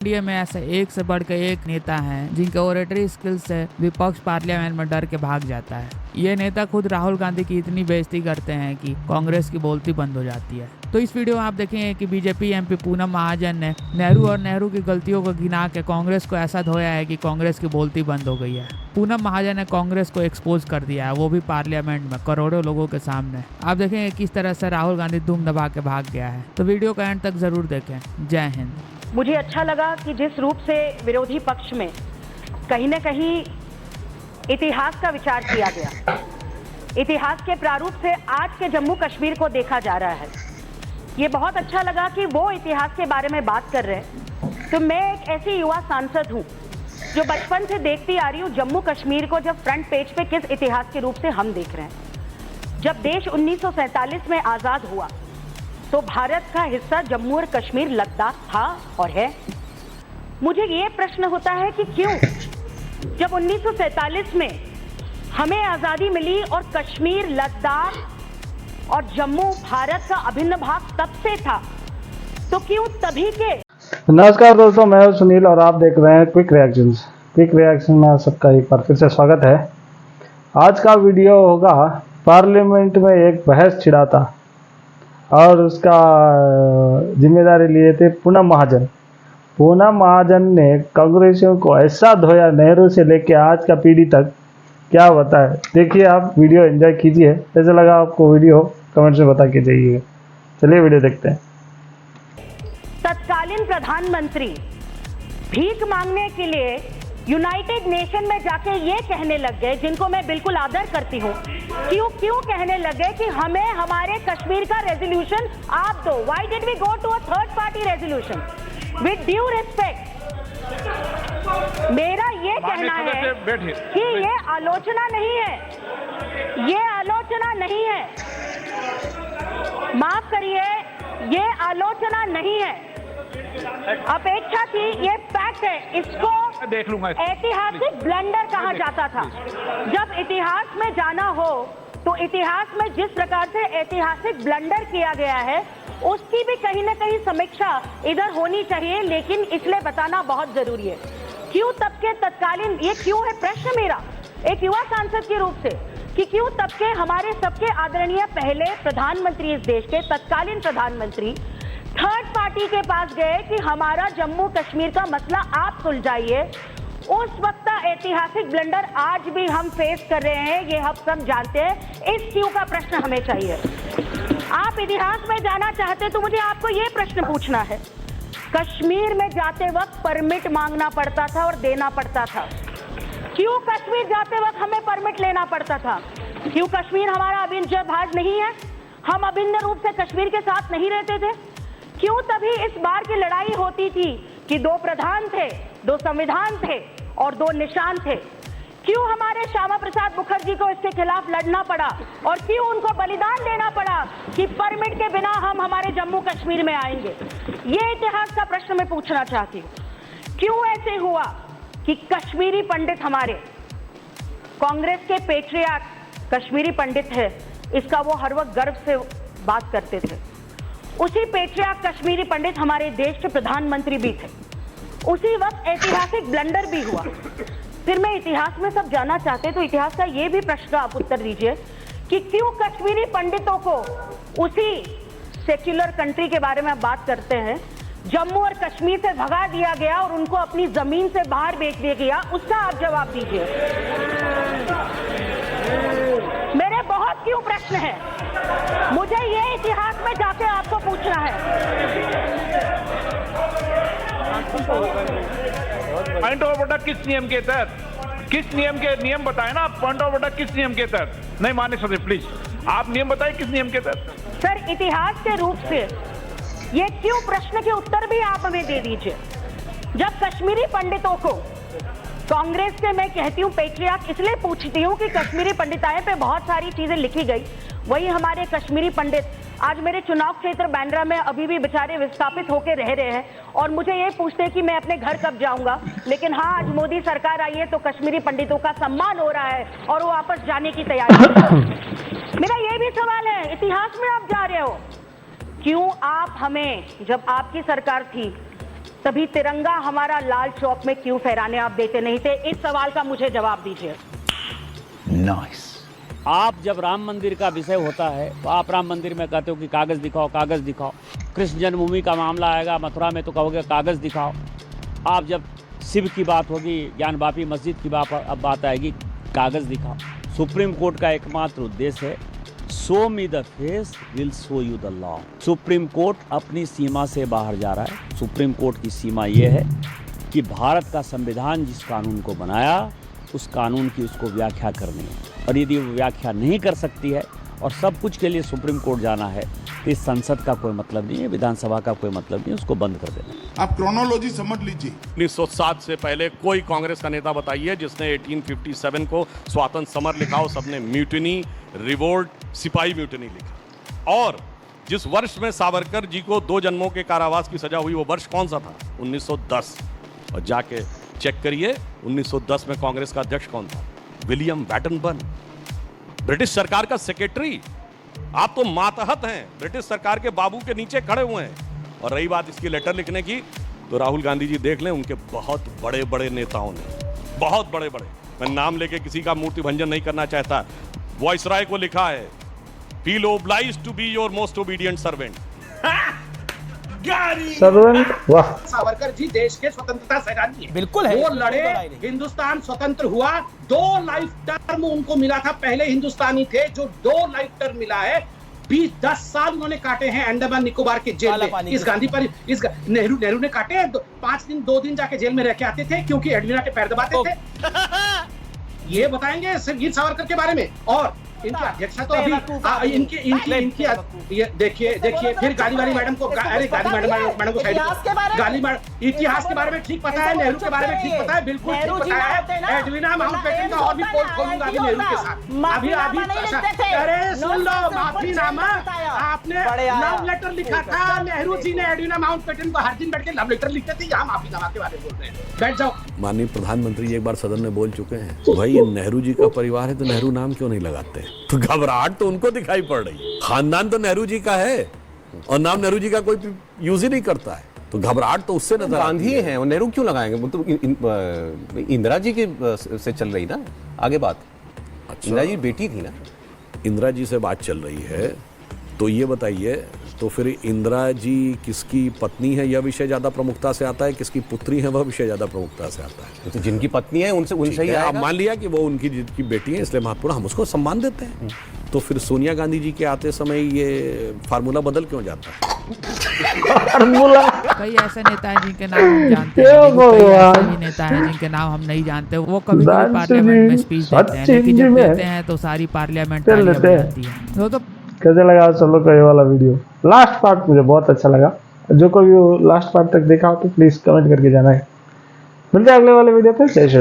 India में ऐसे एक से बढ़कर एक नेता हैं जिनके ओरेटरी स्किल्स से विपक्ष पार्लियामेंट में डर के भाग जाता है। ये नेता खुद राहुल गांधी की इतनी बेइज्जती करते हैं कि कांग्रेस की बोलती बंद हो जाती है। तो इस वीडियो में आप देखेंगे कि बीजेपी एमपी पूनम महाजन ने नेहरू और नेहरू की गलतियों को गिना के कांग्रेस को ऐसा धोया है कि कांग्रेस की बोलती बंद हो गई है। पूनम महाजन ने कांग्रेस को एक्सपोज कर दिया है, वो भी पार्लियामेंट में करोड़ों लोगों के सामने। आप देखेंगे किस तरह से राहुल गांधी धूम दबा के भाग गया है। तो वीडियो का एंड तक जरूर देखें। जय हिंद। मुझे अच्छा लगा कि जिस रूप से विरोधी पक्ष में कहीं न कहीं इतिहास का विचार किया गया, इतिहास के प्रारूप से आज के जम्मू कश्मीर को देखा जा रहा है। ये बहुत अच्छा लगा कि वो इतिहास के बारे में बात कर रहे हैं। तो मैं एक ऐसी युवा सांसद हूँ जो बचपन से देखती आ रही हूँ जम्मू कश्मीर को जब फ्रंट पेज पे किस इतिहास के रूप से हम देख रहे हैं। जब देश 1947 में आज़ाद हुआ तो भारत का हिस्सा जम्मू और कश्मीर लद्दाख था और है। मुझे ये प्रश्न होता है कि क्यों जब 1947 में हमें आज़ादी मिली और कश्मीर, लद्दाख और जम्मू भारत का अभिन्न भाग तब से था, तो क्यों तभी के। नमस्कार दोस्तों, मैं हूं सुनील और आप देख रहे हैं क्विक रिएक्शन में आप सबका एक बार फिर से स्वागत है। आज का वीडियो होगा पार्लियामेंट में एक बहस छिड़ा था और उसका जिम्मेदारी लिए थे पूनम महाजन। पूनम महाजन ने कांग्रेसियों को ऐसा धोया, नेहरू से लेके आज का पीढ़ी तक, क्या बताए। देखिए, आप वीडियो एंजॉय कीजिए। कैसा लगा आपको वीडियो कमेंट्स में बता के जाइएगा। चलिए वीडियो देखते हैं। तत्कालीन प्रधानमंत्री भीख मांगने के लिए यूनाइटेड नेशन में जाके ये कहने लग गए, जिनको मैं बिल्कुल आदर करती हूँ, क्यों कहने लगे कि हमें हमारे कश्मीर का रेजोल्यूशन आप दो। Why did we go to a third party resolution? With due respect, मेरा ये कहना है कि ये आलोचना नहीं है, ये आलोचना नहीं है, माफ करिए, ये आलोचना नहीं है, अपेक्षा थी, ये फैक्ट है। इसको देख लूंगा। ऐतिहासिक ब्लंडर कहा जाता था। जब इतिहास में जाना हो तो इतिहास में जिस प्रकार से ऐतिहासिक ब्लंडर किया गया है उसकी भी कहीं ना कहीं समीक्षा इधर होनी चाहिए, लेकिन इसलिए बताना बहुत जरूरी है। क्यों तब के तत्कालीन, ये क्यों है प्रश्न मेरा एक युवा सांसद के रूप से, कि क्यों तब के हमारे सबके आदरणीय पहले प्रधानमंत्री, इस देश के तत्कालीन प्रधानमंत्री थर्ड पार्टी के पास गए कि हमारा जम्मू कश्मीर का मसला आप सुलझाइए। उस वक्त का ऐतिहासिक ब्लंडर आज भी हम फेस कर रहे हैं, ये हम सब जानते हैं। इस क्यों का प्रश्न हमें चाहिए। आप इतिहास में जाना चाहते तो मुझे आपको ये प्रश्न पूछना है, कश्मीर में जाते वक्त परमिट मांगना पड़ता था और देना पड़ता था। क्यों कश्मीर जाते वक्त हमें परमिट लेना पड़ता था? क्यों कश्मीर हमारा अभिन्न भाग नहीं है? हम अभिन्न रूप से कश्मीर के साथ नहीं रहते थे? क्यों तभी इस बार की लड़ाई होती थी कि दो प्रधान थे, दो संविधान थे और दो निशान थे? क्यों हमारे श्यामा प्रसाद मुखर्जी को इसके खिलाफ लड़ना पड़ा और क्यों उनको बलिदान देना पड़ा कि परमिट के बिना हम हमारे जम्मू कश्मीर में आएंगे? ये इतिहास का प्रश्न मैं पूछना चाहती हूँ। क्यों ऐसे हुआ कि कश्मीरी पंडित, हमारे कांग्रेस के पेट्रियार्क कश्मीरी पंडित है, इसका वो हर वक्त गर्व से बात करते थे। उसी पेट्रियार्क कश्मीरी पंडित हमारे देश के प्रधानमंत्री भी थे। उसी वक्त ऐतिहासिक ब्लंडर भी हुआ। फिर मैं इतिहास में सब जानना चाहते तो इतिहास का ये भी प्रश्न आप उत्तर दीजिए कि क्यों कश्मीरी पंडितों को उसी सेक्युलर कंट्री के बारे में आप बात करते हैं, जम्मू और कश्मीर से भगा दिया गया और उनको अपनी जमीन से बाहर बेच दिया गया? उसका आप जवाब दीजिए। मेरे बहुत क्यों प्रश्न है, मुझे ये इतिहास में जाके आपको पूछना है। पॉइंट ऑफ ऑर्डर किस नियम के तहत, किस नियम के, नियम बताए ना आप। पॉइंट ऑफ ऑर्डर किस नियम के तहत? नहीं माने सर, प्लीज आप नियम बताइए किस नियम के तहत। सर, इतिहास के रूप से ये क्यों प्रश्न के उत्तर भी आप हमें दे दीजिए। जब कश्मीरी पंडितों को कांग्रेस से, मैं कहती हूँ पेट्रियार्क इसलिए पूछती हूँ कि कश्मीरी पंडिताएं पे बहुत सारी चीजें लिखी गई। वही हमारे कश्मीरी पंडित आज मेरे चुनाव क्षेत्र बांद्रा में अभी भी बेचारे विस्थापित होकर रह रहे हैं और मुझे ये पूछते हैं कि मैं अपने घर कब जाऊंगा। लेकिन हाँ, आज मोदी सरकार आई है तो कश्मीरी पंडितों का सम्मान हो रहा है और वो वापस जाने की तैयारी है। मेरा ये भी सवाल है, इतिहास में आप जा रहे हो, क्यों आप हमें, जब आपकी सरकार थी तभी तिरंगा हमारा लाल चौक में क्यों फहराने आप देते नहीं थे? इस सवाल का मुझे जवाब दीजिए। नाइस। आप जब राम मंदिर का विषय होता है तो आप राम मंदिर में कहते हो कि कागज दिखाओ, कागज दिखाओ। कृष्ण जन्मभूमि का मामला आएगा मथुरा में तो कहोगे कागज दिखाओ। आप जब शिव की बात होगी, ज्ञानवापी मस्जिद की बात आएगी, कागज दिखाओ। सुप्रीम कोर्ट का एकमात्र उद्देश्य है show me the face will show you the law. Supreme court अपनी सीमा से बाहर जा रहा है। सुप्रीम कोर्ट की सीमा ये है कि भारत का संविधान जिस कानून को बनाया उस कानून की उसको व्याख्या करनी है, और यदि वो व्याख्या नहीं कर सकती है और सब कुछ के लिए सुप्रीम कोर्ट जाना है तो इस संसद का कोई मतलब नहीं है, विधानसभा का कोई मतलब नहीं है, उसको बंद कर देना। आप क्रोनोलॉजी समझ लीजिए। 1907 से पहले कोई कांग्रेस का नेता बताइए जिसने 1857 को स्वातंत्र समर लिखा हो। सबने म्यूटिनी, रिवोल्ट, सिपाही म्यूटिनी लिखा। और जिस वर्ष में सावरकर जी को 2 जन्मों के कारावास की सजा हुई वो वर्ष कौन सा था? 1910। और जाके चेक करिए 1910 में कांग्रेस का अध्यक्ष कौन था? विलियम वैटनबर्न, ब्रिटिश सरकार का सेक्रेटरी। आप तो मातहत हैं, ब्रिटिश सरकार के बाबू के नीचे खड़े हुए हैं। और रही बात इसकी लेटर लिखने की, तो राहुल गांधी जी देख लें, उनके बहुत बड़े बड़े नेताओं ने, बहुत बड़े बड़े, मैं नाम लेके किसी का मूर्ति भंजन नहीं करना चाहता, वायसराय को लिखा है feel obliged to be your most obedient servant. Servant, वाह। सावरकर जी देश के स्वतंत्रता सेनानी है। बिल्कुल है। वो लड़े, हिंदुस्तान स्वतंत्र हुआ, 2 लाइफ टर्म उनको मिला था। पहले हिंदुस्तानी थे जो 2 लाइफ टर्म मिला है। 20-10 साल उन्होंने काटे हैं अंडमान निकोबार के जेल में। इस गांधी पर नेहरू ने काटे हैं। 5 दिन 2 दिन जाके जेल में रह के आते थे क्योंकि एडमिना के पैर दबाते थे। ये बताएंगे वीर सावरकर के बारे में। और इनकी अध्यक्षा तो अभी इनकी ये देखिए फिर गाली मैडम को, अरे गाली मैडम को गाली इतिहास के बारे में ठीक पता है, नेहरू के बारे में ठीक पता है, बिल्कुल ठीक पता है। एडविना माउंटबेटन का और भी पोल खोलूंगा अभी नेहरू के साथ। अभी अरे सुन लो, माफीनामा आपने लव लेटर लिखा था। नेहरू जी ने एडविना माउंटबेटन को हर दिन बैठ के लव लेटर लिखते थे। यहाँ माफीनामा के बारे में बोल रहे हैं। बैठ जाओ। माननीय प्रधानमंत्री एक बार सदन में बोल चुके हैं, भाई ये नेहरू जी का परिवार है तो नेहरू नाम क्यों नहीं लगाते? तो घबराहट तो उनको दिखाई पड़ रही। खानदान तो नेहरू जी का है और नाम नेहरू जी का कोई यूज ही नहीं करता है, तो घबराहट तो उससे नजर गांधी है और नेहरू क्यों लगाएंगे? वो तो इंदिरा जी के से चल रही ना आगे बात। अच्छा, इंदिरा जी बेटी थी ना। इंदिरा जी से बात चल रही है, तो ये बताइए, तो फिर इंदिरा जी किसकी पत्नी है यह विषय ज्यादा प्रमुखता से आता है, किसकी पुत्री है वह विषय ज्यादा प्रमुखता से आता है? तो जिनकी पत्नी है उनसे ही आप मान लिया कि वो उनकी जिनकी बेटी है इसलिए महत्वपूर्ण, हम उसको सम्मान देते हैं। तो फिर सोनिया गांधी जी के आते समय ये फार्मूला बदल क्यों जाता है? फार्मूला। कई ऐसे नेता हैं जिनके नाम हम जानते हैं, लेकिन कई ऐसे भी नेता हैं जिनके नाम हम नहीं जानते। वो कभी कभी पार्लियामेंट में स्पीच देते हैं, लेकिन जब देते हैं तो सारी पार्लियामेंट जाती है। वो तो कैसे लगा सब लोग का ये वाला वीडियो? लास्ट पार्ट मुझे बहुत अच्छा लगा। जो कोई लास्ट पार्ट तक देखा हो तो प्लीज कमेंट करके जाना है। मिलते हैं अगले वाले वीडियो पे। जय श्री राम।